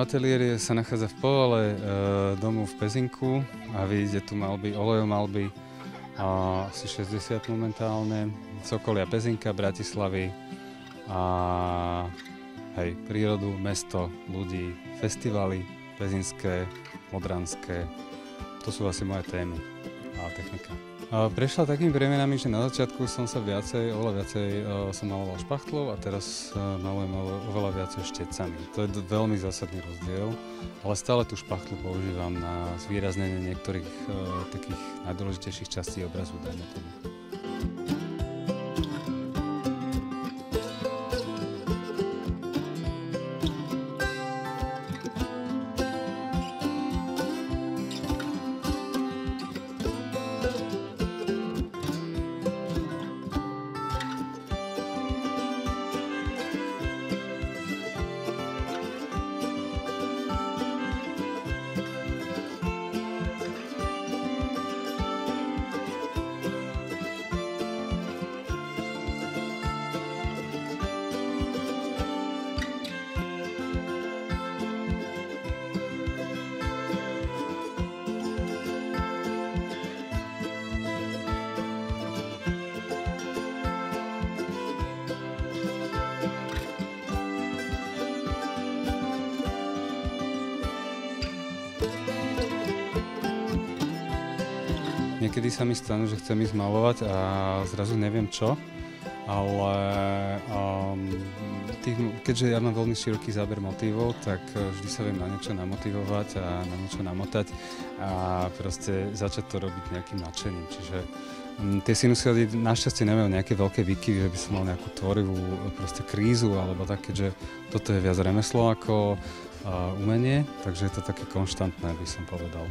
ateliér sa nachádza v povale domu v Pezinku a vidíte tu malby, olejomalby, asi 60 momentálne, z okolia Pezinka, Bratislavy a hej, prírodu, mesto, ľudí, festivaly pezinské, modranské. To sú asi moje témy a technika. Prešla takými premenami, že na začiatku som sa oveľa viacej som maloval špachtlov a teraz malujem oveľa viacej štecami. To je veľmi zásadný rozdiel, ale stále tú špachtlu používam na zvýraznenie niektorých takých najdôležitejších častí obrazu, dajme tomu. Niekedy sa mi stane, že chcem ísť malovať a zrazu neviem čo, ale keďže ja mám veľmi široký záber motívov, tak vždy sa viem na niečo namotivovať a na niečo namotať a proste začať to robiť nejakým nadšením. Čiže tie sinusoidy našťastie nemajú nejaké veľké výkyvy, že by som mal nejakú tvorivú proste krízu alebo tak, keďže toto je viac remeslo ako umenie, takže je to také konštantné, by som povedal.